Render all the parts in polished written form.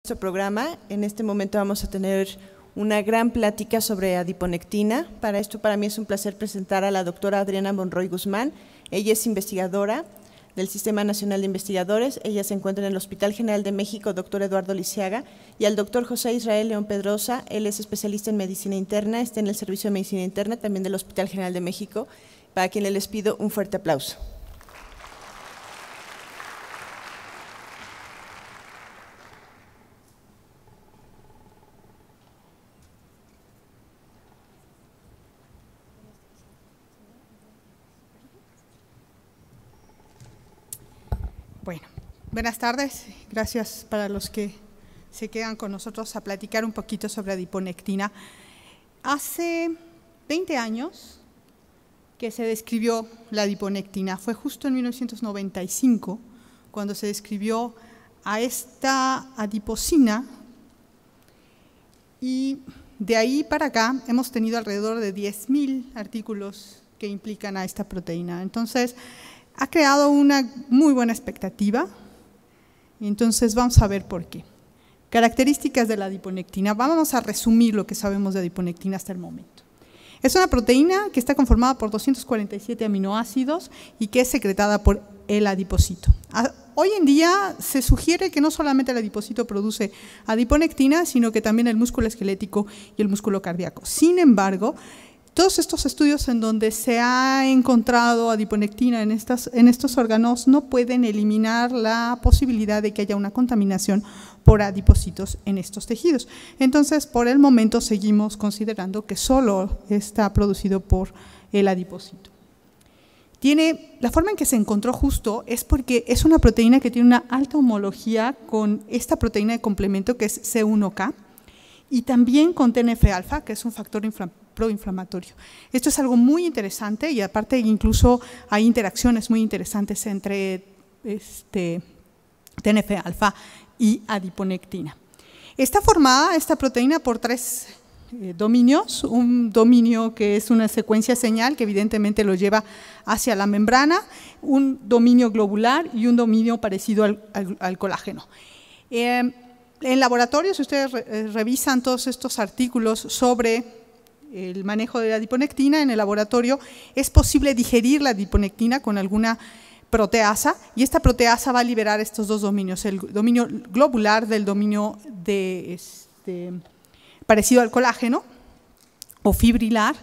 Nuestro programa, en este momento vamos a tener una gran plática sobre adiponectina. Para esto, para mí es un placer presentar a la doctora Adriana Monroy Guzmán. Ella es investigadora del Sistema Nacional de Investigadores. Ella se encuentra en el Hospital General de México, doctor Eduardo Lisiaga, y al doctor José Israel León Pedrosa. Él es especialista en medicina interna, está en el Servicio de Medicina Interna, también del Hospital General de México, para quien les pido un fuerte aplauso. Bueno, buenas tardes. Gracias para los que se quedan con nosotros a platicar un poquito sobre adiponectina. Hace 20 años que se describió la adiponectina. Fue justo en 1995 cuando se describió a esta adiposina, y de ahí para acá hemos tenido alrededor de 10,000 artículos que implican a esta proteína. Entonces, ha creado una muy buena expectativa, entonces vamos a ver por qué. Características de la adiponectina. Vamos a resumir lo que sabemos de adiponectina hasta el momento. Es una proteína que está conformada por 247 aminoácidos y que es secretada por el adipocito. Hoy en día se sugiere que no solamente el adipocito produce adiponectina, sino que también el músculo esquelético y el músculo cardíaco. Sin embargo, todos estos estudios en donde se ha encontrado adiponectina en estos órganos no pueden eliminar la posibilidad de que haya una contaminación por adipocitos en estos tejidos. Entonces, por el momento seguimos considerando que solo está producido por el adipocito. La forma en que se encontró justo es porque es una proteína que tiene una alta homología con esta proteína de complemento que es C1K y también con TNF-alfa, que es un factor proinflamatorio. Esto es algo muy interesante y aparte incluso hay interacciones muy interesantes entre TNF-alfa y adiponectina. Está formada esta proteína por tres dominios, un dominio que es una secuencia señal que evidentemente lo lleva hacia la membrana, un dominio globular y un dominio parecido al colágeno. En laboratorio, si ustedes revisan todos estos artículos sobre el manejo de la adiponectina en el laboratorio, es posible digerir la adiponectina con alguna proteasa y esta proteasa va a liberar estos dos dominios, el dominio globular del dominio parecido al colágeno o fibrilar,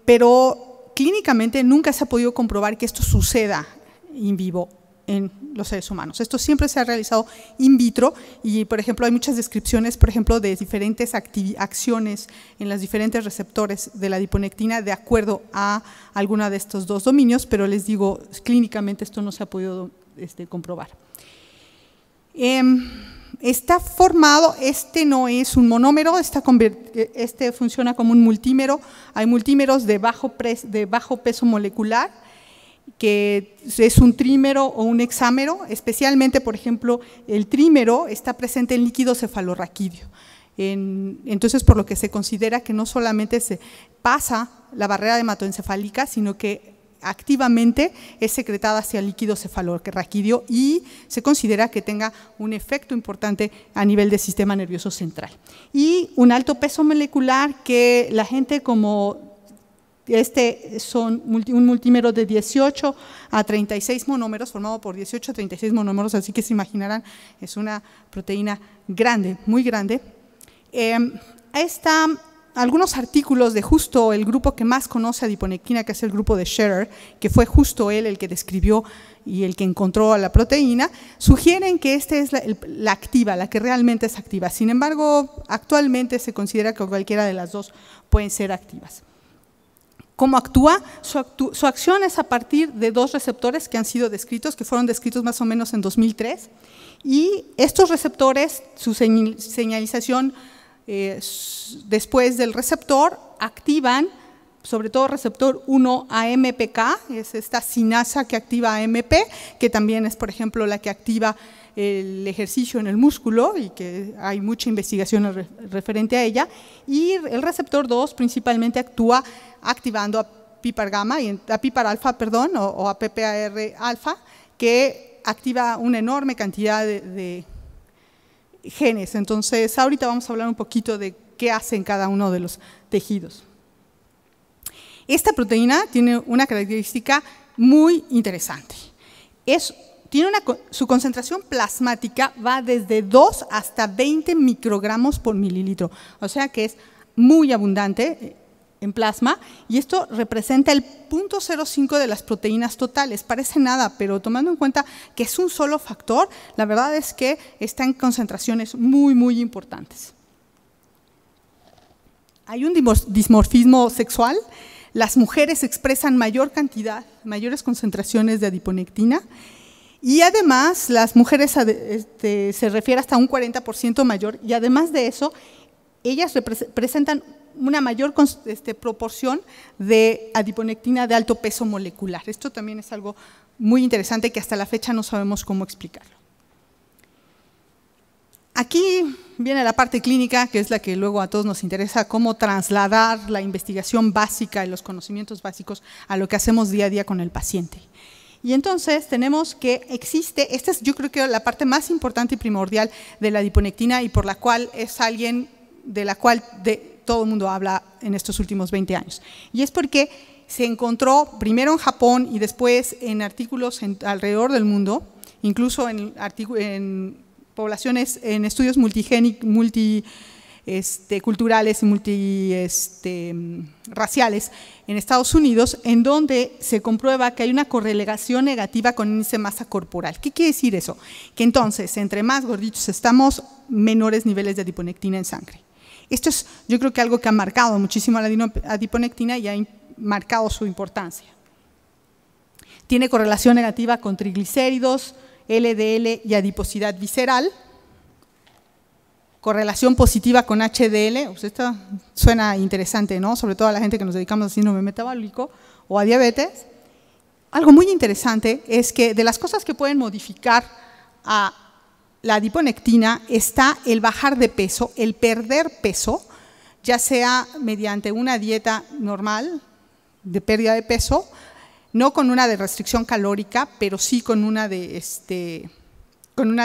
pero clínicamente nunca se ha podido comprobar que esto suceda in vivo en los seres humanos. Esto siempre se ha realizado in vitro y, por ejemplo, hay muchas descripciones, por ejemplo, de diferentes acciones en los diferentes receptores de la adiponectina de acuerdo a alguna de estos dos dominios, pero les digo, clínicamente esto no se ha podido comprobar. Está formado, no es un monómero, funciona como un multímero. Hay multímeros de bajo peso molecular, que es un trímero o un hexámero, especialmente, por ejemplo, el trímero está presente en líquido cefalorraquídeo. Entonces, por lo que se considera que no solamente se pasa la barrera hematoencefálica, sino que activamente es secretada hacia el líquido cefalorraquídeo y se considera que tenga un efecto importante a nivel del sistema nervioso central. Y un alto peso molecular que la gente como son un multímero de 18 a 36 monómeros, formado por 18 a 36 monómeros, así que se imaginarán, es una proteína grande, muy grande. Algunos artículos de justo el grupo que más conoce adiponectina, que es el grupo de Scherer, que fue justo él el que describió y el que encontró a la proteína, sugieren que esta es la activa, la que realmente es activa. Sin embargo, actualmente se considera que cualquiera de las dos pueden ser activas. ¿Cómo actúa? Su acción es a partir de dos receptores que han sido descritos, que fueron descritos más o menos en 2003, y estos receptores, su señalización después del receptor, activan sobre todo receptor 1-AMPK, es esta sinasa que activa AMP, que también es, por ejemplo, la que activa el ejercicio en el músculo y que hay mucha investigación referente a ella, y el receptor 2 principalmente actúa activando a PPAR alfa, o a PPAR alfa, que activa una enorme cantidad de genes. Entonces, ahorita vamos a hablar un poquito de qué hacen cada uno de los tejidos. Esta proteína tiene una característica muy interesante. Su concentración plasmática va desde 2 hasta 20 microgramos por mililitro, o sea que es muy abundante en plasma, y esto representa el 0.05 de las proteínas totales. Parece nada, pero tomando en cuenta que es un solo factor, la verdad es que está en concentraciones muy, muy importantes. Hay un dimorfismo sexual. Las mujeres expresan mayores concentraciones de adiponectina, y además las mujeres se refiere hasta un 40% mayor, y además de eso, ellas presentan una mayor proporción de adiponectina de alto peso molecular. Esto también es algo muy interesante que hasta la fecha no sabemos cómo explicarlo. Aquí viene la parte clínica, que es la que luego a todos nos interesa, cómo trasladar la investigación básica y los conocimientos básicos a lo que hacemos día a día con el paciente. Y entonces tenemos que existe, esta es yo creo que la parte más importante y primordial de la adiponectina, y por la cual es alguien de la cual todo el mundo habla en estos últimos 20 años. Y es porque se encontró primero en Japón y después en artículos alrededor del mundo, incluso en poblaciones, en estudios multiculturales y multirraciales en Estados Unidos, en donde se comprueba que hay una correlación negativa con índice de masa corporal. ¿Qué quiere decir eso? Que entonces, entre más gorditos estamos, menores niveles de adiponectina en sangre. Esto es, yo creo que algo que ha marcado muchísimo a la adiponectina y ha marcado su importancia. Tiene correlación negativa con triglicéridos, LDL y adiposidad visceral. Correlación positiva con HDL, pues esto suena interesante, ¿no? Sobre todo a la gente que nos dedicamos al síndrome metabólico o a diabetes. Algo muy interesante es que de las cosas que pueden modificar a la adiponectina está el bajar de peso, el perder peso, ya sea mediante una dieta normal de pérdida de peso, no con una de restricción calórica, pero sí con una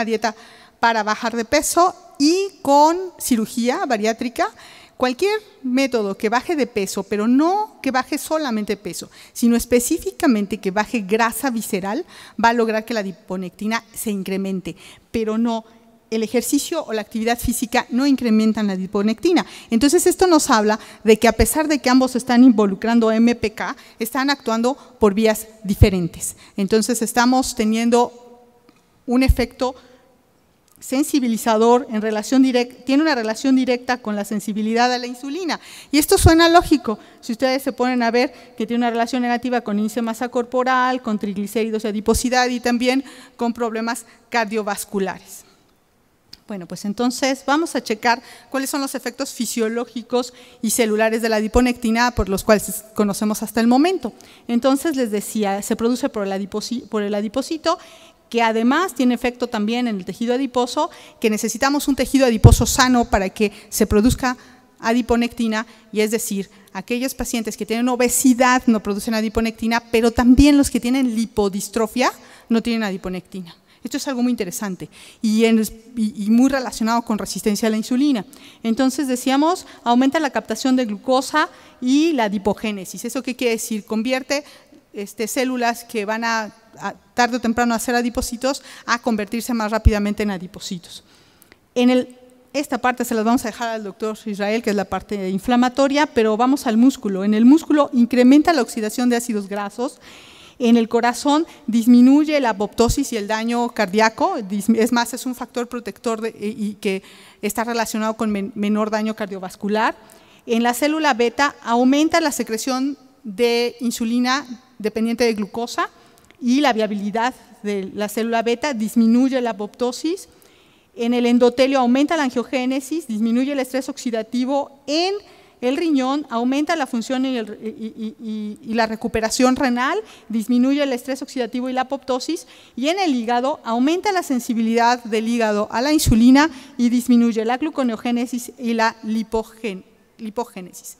dieta para bajar de peso y con cirugía bariátrica. Cualquier método que baje de peso, pero no que baje solamente peso, sino específicamente que baje grasa visceral, va a lograr que la adiponectina se incremente, pero no, el ejercicio o la actividad física no incrementan la adiponectina. Entonces esto nos habla de que a pesar de que ambos están involucrando MPK, están actuando por vías diferentes. Entonces estamos teniendo un efecto sensibilizador en relación directa, tiene una relación directa con la sensibilidad a la insulina. Y esto suena lógico, si ustedes se ponen a ver que tiene una relación negativa con índice de masa corporal, con triglicéridos y adiposidad y también con problemas cardiovasculares. Bueno, pues entonces vamos a checar cuáles son los efectos fisiológicos y celulares de la adiponectina por los cuales conocemos hasta el momento. Entonces les decía, se produce por el adipocito, que además tiene efecto también en el tejido adiposo, que necesitamos un tejido adiposo sano para que se produzca adiponectina, y es decir, aquellos pacientes que tienen obesidad no producen adiponectina, pero también los que tienen lipodistrofia no tienen adiponectina. Esto es algo muy interesante y muy relacionado con resistencia a la insulina. Entonces decíamos, aumenta la captación de glucosa y la adipogénesis. ¿Eso qué quiere decir? Convierte células que van a tarde o temprano a ser adipocitos a convertirse más rápidamente en adipocitos. Esta parte se las vamos a dejar al doctor Israel, que es la parte inflamatoria, pero vamos al músculo. En el músculo incrementa la oxidación de ácidos grasos. En el corazón disminuye la apoptosis y el daño cardíaco, es más, es un factor protector y que está relacionado con menor daño cardiovascular. En la célula beta aumenta la secreción de insulina dependiente de glucosa y la viabilidad de la célula beta, disminuye la apoptosis. En el endotelio aumenta la angiogénesis, disminuye el estrés oxidativo. En el riñón aumenta la función y la recuperación renal, disminuye el estrés oxidativo y la apoptosis, y en el hígado aumenta la sensibilidad del hígado a la insulina y disminuye la gluconeogénesis y la lipogénesis.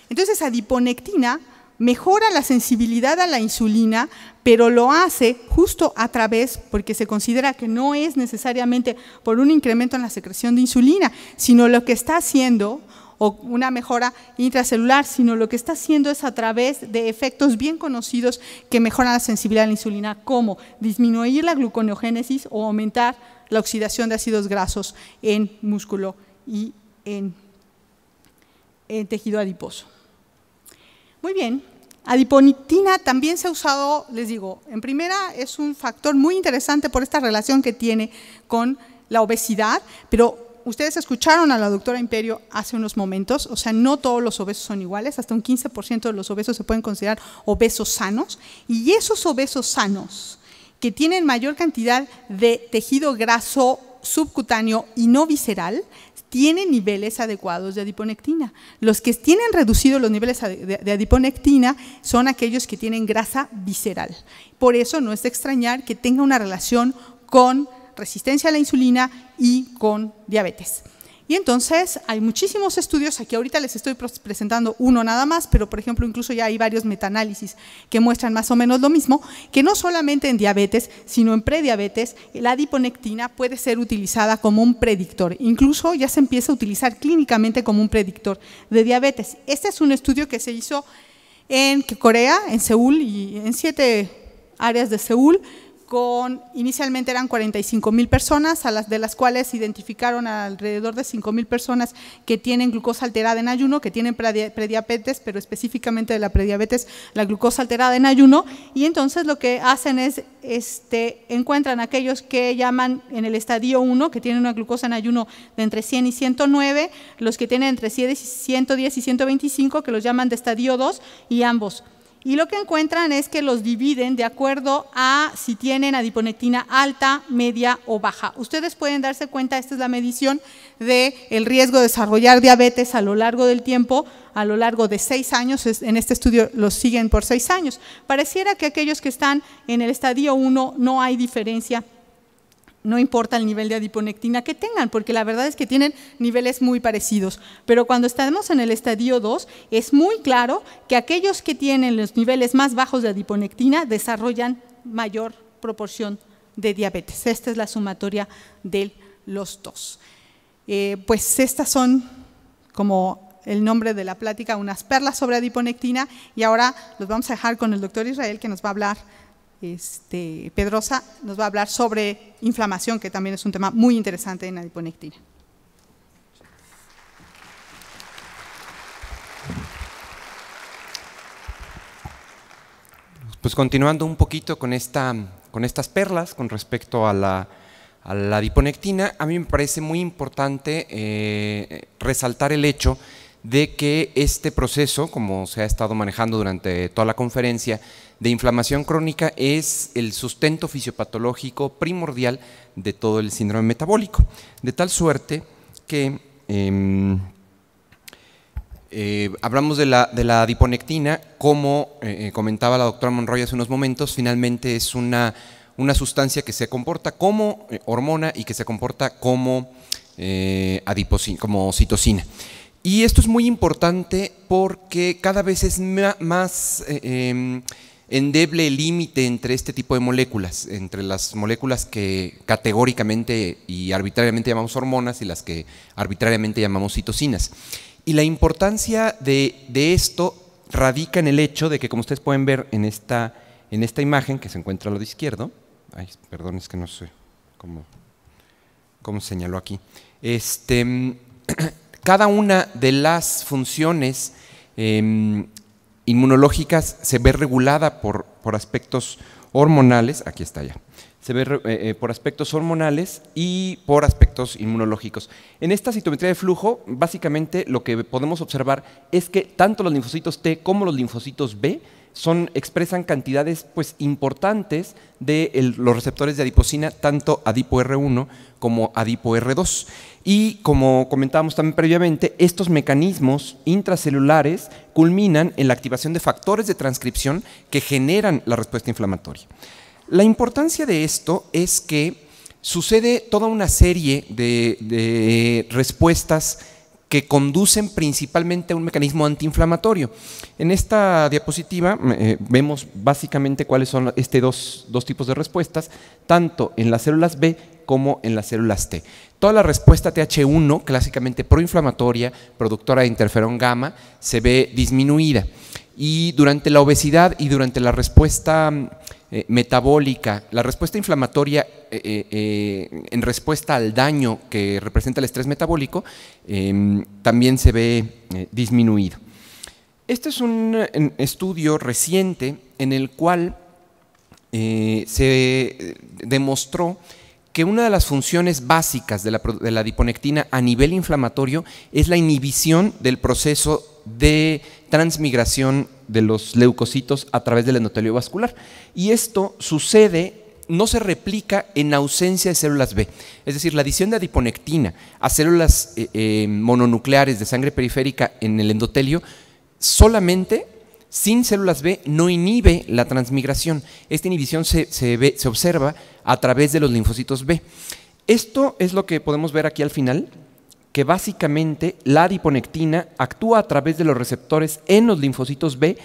Entonces, adiponectina mejora la sensibilidad a la insulina, pero lo hace justo a través, porque se considera que no es necesariamente por un incremento en la secreción de insulina, sino lo que está haciendo, o una mejora intracelular, sino lo que está haciendo es a través de efectos bien conocidos que mejoran la sensibilidad a la insulina, como disminuir la gluconeogénesis o aumentar la oxidación de ácidos grasos en músculo y en tejido adiposo. Muy bien, adiponectina también se ha usado, les digo, en primera es un factor muy interesante por esta relación que tiene con la obesidad, pero ustedes escucharon a la doctora Imperio hace unos momentos, o sea, no todos los obesos son iguales, hasta un 15% de los obesos se pueden considerar obesos sanos, y esos obesos sanos que tienen mayor cantidad de tejido graso subcutáneo y no visceral, tienen niveles adecuados de adiponectina. Los que tienen reducidos los niveles de adiponectina son aquellos que tienen grasa visceral. Por eso no es de extrañar que tenga una relación con resistencia a la insulina y con diabetes. Y entonces hay muchísimos estudios, aquí ahorita les estoy presentando uno nada más, pero por ejemplo incluso ya hay varios metaanálisis que muestran más o menos lo mismo, que no solamente en diabetes, sino en prediabetes, la adiponectina puede ser utilizada como un predictor, incluso ya se empieza a utilizar clínicamente como un predictor de diabetes. Este es un estudio que se hizo en Corea, en Seúl y en 7 áreas de Seúl, inicialmente eran 45,000 personas, de las cuales identificaron alrededor de 5,000 personas que tienen glucosa alterada en ayuno, que tienen prediabetes, pero específicamente de la prediabetes, la glucosa alterada en ayuno, y entonces lo que hacen es, encuentran aquellos que llaman en el estadio 1, que tienen una glucosa en ayuno de entre 100 y 109, los que tienen entre 110 y 125, que los llaman de estadio 2, y ambos. Y lo que encuentran es que los dividen de acuerdo a si tienen adiponectina alta, media o baja. Ustedes pueden darse cuenta, esta es la medición del riesgo de desarrollar diabetes a lo largo del tiempo, a lo largo de 6 años, en este estudio los siguen por 6 años. Pareciera que aquellos que están en el estadio 1 no hay diferencia, no importa el nivel de adiponectina que tengan, porque la verdad es que tienen niveles muy parecidos, pero cuando estamos en el estadio 2 es muy claro que aquellos que tienen los niveles más bajos de adiponectina desarrollan mayor proporción de diabetes. Esta es la sumatoria de los dos. Pues estas son, como el nombre de la plática, unas perlas sobre adiponectina, y ahora los vamos a dejar con el doctor Israel, que nos va a hablar. Pedrosa nos va a hablar sobre inflamación, que también es un tema muy interesante en adiponectina. Pues continuando un poquito con estas perlas con respecto a la adiponectina, a mí me parece muy importante resaltar el hecho de que este proceso, como se ha estado manejando durante toda la conferencia, de inflamación crónica es el sustento fisiopatológico primordial de todo el síndrome metabólico, de tal suerte que hablamos de la adiponectina, como comentaba la doctora Monroy hace unos momentos, finalmente es una sustancia que se comporta como hormona y que se comporta como citosina. Y esto es muy importante porque cada vez es más endeble el límite entre este tipo de moléculas, entre las moléculas que categóricamente y arbitrariamente llamamos hormonas y las que arbitrariamente llamamos citocinas. Y la importancia de esto radica en el hecho de que, como ustedes pueden ver en esta imagen que se encuentra al lado izquierdo, ay, perdón, es que no sé cómo señaló aquí, cada una de las funciones inmunológicas se ve regulada por aspectos hormonales, aquí está ya, se ve por aspectos hormonales y por aspectos inmunológicos. En esta citometría de flujo, básicamente lo que podemos observar es que tanto los linfocitos T como los linfocitos B expresan cantidades importantes de los receptores de adipocina, tanto AdipoR1 como AdipoR2. Y como comentábamos también previamente, estos mecanismos intracelulares culminan en la activación de factores de transcripción que generan la respuesta inflamatoria. La importancia de esto es que sucede toda una serie de respuestas que conducen principalmente a un mecanismo antiinflamatorio. En esta diapositiva vemos básicamente cuáles son dos tipos de respuestas, tanto en las células B como en las células T. Toda la respuesta TH1, clásicamente proinflamatoria, productora de interferón gamma, se ve disminuida. Y durante la obesidad y durante la respuesta metabólica, la respuesta inflamatoria en respuesta al daño que representa el estrés metabólico, también se ve disminuido. Este es un estudio reciente en el cual se demostró que una de las funciones básicas de la adiponectina a nivel inflamatorio es la inhibición del proceso de transmigración de los leucocitos a través del endotelio vascular. Y esto sucede, no se replica en ausencia de células B. Es decir, la adición de adiponectina a células mononucleares de sangre periférica en el endotelio solamente sin células B no inhibe la transmigración. Esta inhibición se observa a través de los linfocitos B. Esto es lo que podemos ver aquí al final, que básicamente la adiponectina actúa a través de los receptores en los linfocitos B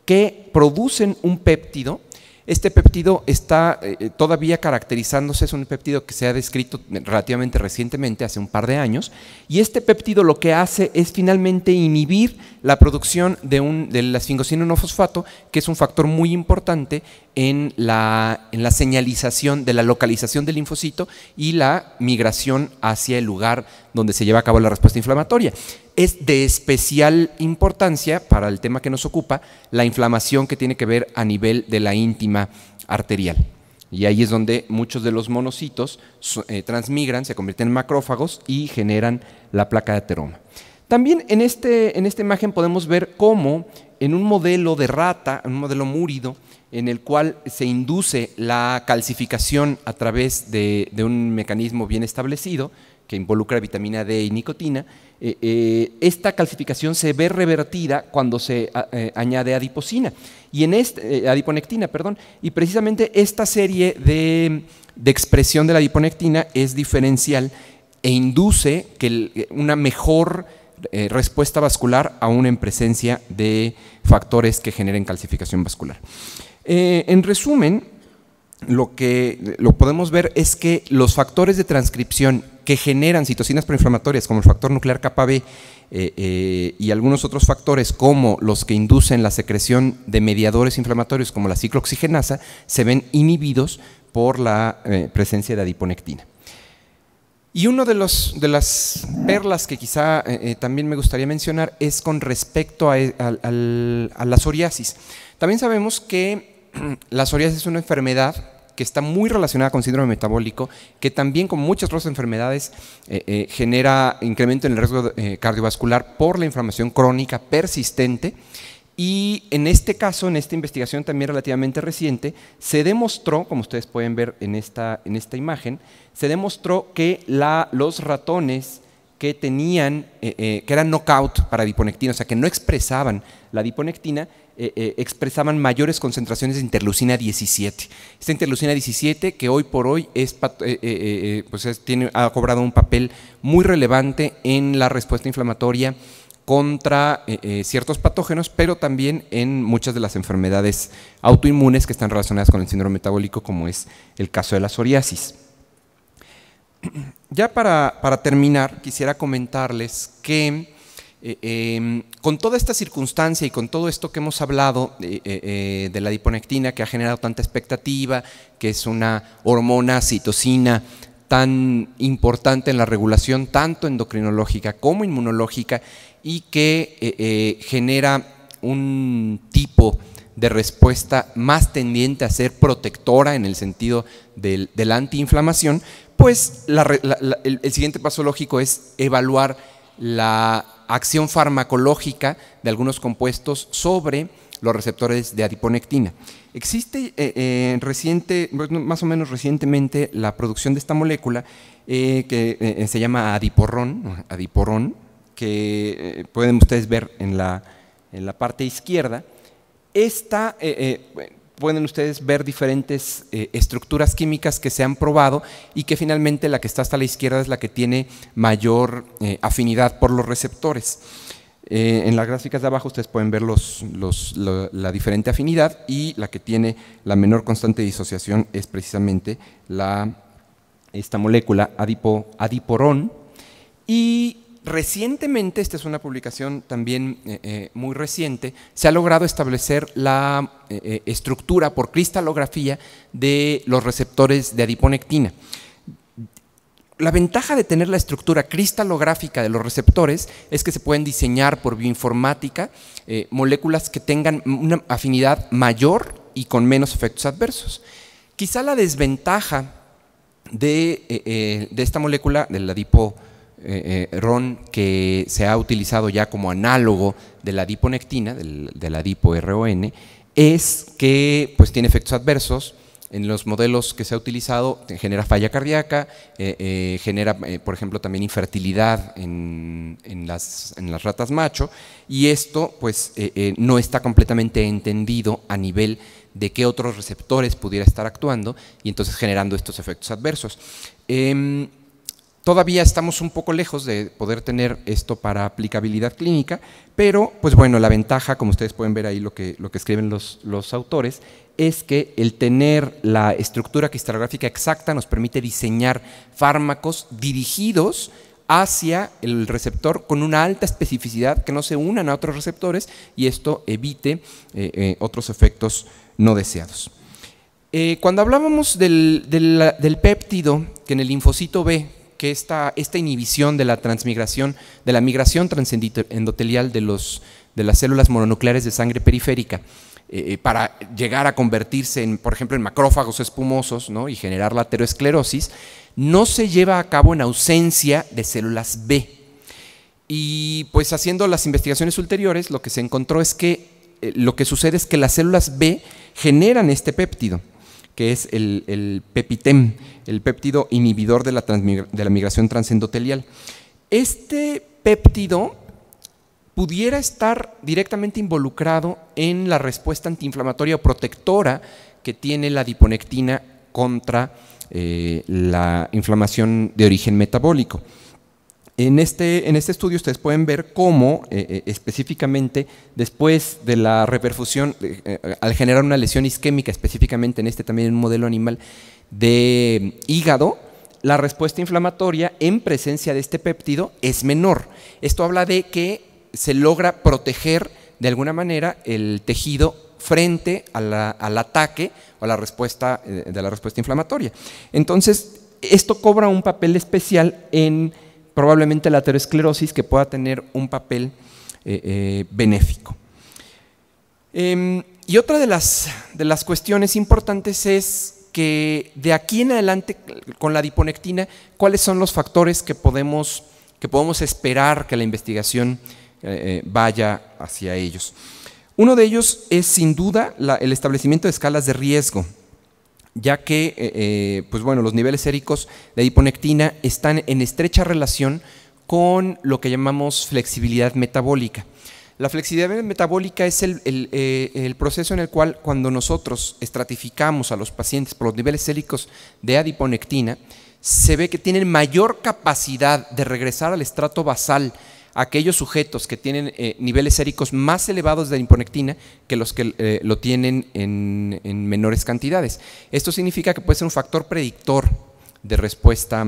que producen un péptido. Este péptido está todavía caracterizándose, es un péptido que se ha descrito relativamente recientemente, hace un par de años, y este péptido lo que hace es finalmente inhibir la producción de la esfingosina-1-fosfato, que es un factor muy importante en la señalización de la localización del linfocito y la migración hacia el lugar donde se lleva a cabo la respuesta inflamatoria. Es de especial importancia para el tema que nos ocupa, la inflamación que tiene que ver a nivel de la íntima arterial. Y ahí es donde muchos de los monocitos transmigran, se convierten en macrófagos y generan la placa de ateroma. También en esta imagen podemos ver cómo en un modelo de rata, un modelo múrido, en el cual se induce la calcificación a través de un mecanismo bien establecido, que involucra vitamina D y nicotina, esta calcificación se ve revertida cuando se añade adiponectina, y precisamente esta serie de expresión de la adiponectina es diferencial e induce una mejor respuesta vascular aún en presencia de factores que generen calcificación vascular. En resumen, lo que podemos ver es que los factores de transcripción que generan citocinas proinflamatorias, como el factor nuclear kappa B y algunos otros factores como los que inducen la secreción de mediadores inflamatorios como la ciclooxigenasa, se ven inhibidos por la presencia de adiponectina. Y una de las perlas que quizá también me gustaría mencionar es con respecto a la psoriasis. También sabemos que la psoriasis es una enfermedad que está muy relacionada con síndrome metabólico, que también, como muchas otras enfermedades, genera incremento en el riesgo cardiovascular por la inflamación crónica persistente. Y en este caso, en esta investigación también relativamente reciente, se demostró, como ustedes pueden ver en esta imagen, se demostró que los ratones que tenían, que eran knockout para adiponectina, o sea, que no expresaban la adiponectina, expresaban mayores concentraciones de interleucina 17. Esta interleucina 17 que hoy por hoy ha cobrado un papel muy relevante en la respuesta inflamatoria contra ciertos patógenos, pero también en muchas de las enfermedades autoinmunes que están relacionadas con el síndrome metabólico, como es el caso de la psoriasis. Ya para terminar, quisiera comentarles que con toda esta circunstancia y con todo esto que hemos hablado de la adiponectina, que ha generado tanta expectativa, que es una hormona citocina tan importante en la regulación tanto endocrinológica como inmunológica, y que genera un tipo de respuesta más tendiente a ser protectora en el sentido de la antiinflamación, pues el siguiente paso lógico es evaluar la acción farmacológica de algunos compuestos sobre los receptores de adiponectina. Existe más o menos recientemente la producción de esta molécula que se llama adiporón, que pueden ustedes ver en la parte izquierda. Esta pueden ustedes ver diferentes estructuras químicas que se han probado y que finalmente la que está hasta la izquierda es la que tiene mayor afinidad por los receptores. En las gráficas de abajo ustedes pueden ver la diferente afinidad, y la que tiene la menor constante de disociación es precisamente esta molécula adiporón. Y recientemente, esta es una publicación también muy reciente, se ha logrado establecer la estructura por cristalografía de los receptores de adiponectina. La ventaja de tener la estructura cristalográfica de los receptores es que se pueden diseñar por bioinformática moléculas que tengan una afinidad mayor y con menos efectos adversos. Quizá la desventaja de esta molécula, del adiporón, que se ha utilizado ya como análogo de la adiponectina, del adipo-RON, es que pues, tiene efectos adversos. En los modelos que se ha utilizado genera falla cardíaca, genera, por ejemplo, también infertilidad en las ratas macho, y esto pues, no está completamente entendido a nivel de qué otros receptores pudiera estar actuando y entonces generando estos efectos adversos. Todavía estamos un poco lejos de poder tener esto para aplicabilidad clínica, pero pues bueno, la ventaja, como ustedes pueden ver ahí lo que escriben los autores, es que el tener la estructura cristalográfica exacta nos permite diseñar fármacos dirigidos hacia el receptor con una alta especificidad, que no se unan a otros receptores, y esto evite otros efectos no deseados. Cuando hablábamos del péptido, que en el linfocito B, que esta inhibición de la transmigración, de la migración transendotelial de las células mononucleares de sangre periférica, para llegar a convertirse, por ejemplo, en macrófagos espumosos, ¿no? Y generar la ateroesclerosis, no se lleva a cabo en ausencia de células B. Y pues haciendo las investigaciones ulteriores, lo que se encontró es que lo que sucede es que las células B generan este péptido, que es el PEPITEM, el péptido inhibidor de la migración transendotelial. Este péptido pudiera estar directamente involucrado en la respuesta antiinflamatoria o protectora que tiene la adiponectina contra la inflamación de origen metabólico. En este estudio ustedes pueden ver cómo específicamente después de la reperfusión, al generar una lesión isquémica, específicamente también en un modelo animal de hígado, la respuesta inflamatoria en presencia de este péptido es menor. Esto habla de que se logra proteger de alguna manera el tejido frente al ataque o a la respuesta inflamatoria. Entonces, esto cobra un papel especial en probablemente la aterosclerosis, que pueda tener un papel benéfico. Y otra de las cuestiones importantes es que de aquí en adelante con la adiponectina, ¿cuáles son los factores que podemos esperar que la investigación vaya hacia ellos? Uno de ellos es sin duda el establecimiento de escalas de riesgo, ya que pues bueno, los niveles séricos de adiponectina están en estrecha relación con lo que llamamos flexibilidad metabólica. La flexibilidad metabólica es el proceso en el cual, cuando nosotros estratificamos a los pacientes por los niveles séricos de adiponectina, se ve que tienen mayor capacidad de regresar al estrato basal aquellos sujetos que tienen niveles séricos más elevados de adiponectina que los que lo tienen en menores cantidades. Esto significa que puede ser un factor predictor de respuesta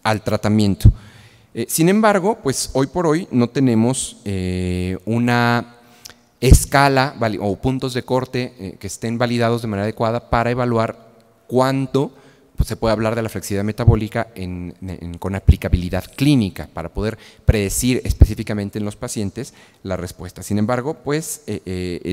al tratamiento. Sin embargo, pues hoy por hoy no tenemos una escala o puntos de corte que estén validados de manera adecuada para evaluar cuánto pues se puede hablar de la flexibilidad metabólica con aplicabilidad clínica para poder predecir específicamente en los pacientes la respuesta. Sin embargo, pues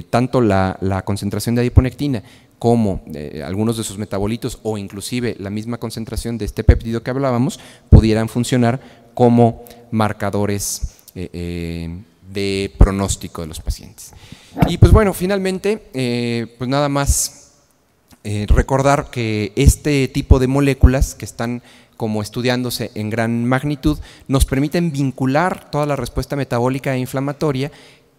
tanto la concentración de adiponectina como algunos de sus metabolitos o inclusive la misma concentración de este péptido que hablábamos pudieran funcionar como marcadores de pronóstico de los pacientes. Y pues bueno, finalmente, pues nada más recordar que este tipo de moléculas que están como estudiándose en gran magnitud nos permiten vincular toda la respuesta metabólica e inflamatoria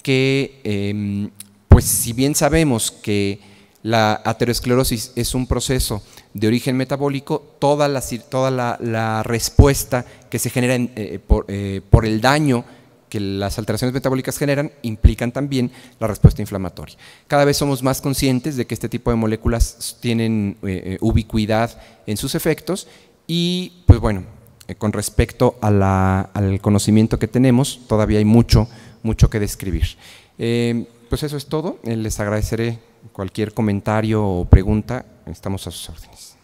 que pues si bien sabemos que la aterosclerosis es un proceso de origen metabólico, toda la respuesta que se genera por el daño que las alteraciones metabólicas generan implican también la respuesta inflamatoria. Cada vez somos más conscientes de que este tipo de moléculas tienen ubicuidad en sus efectos y, pues bueno, con respecto al conocimiento que tenemos, todavía hay mucho que describir. Pues eso es todo. Les agradeceré cualquier comentario o pregunta. Estamos a sus órdenes.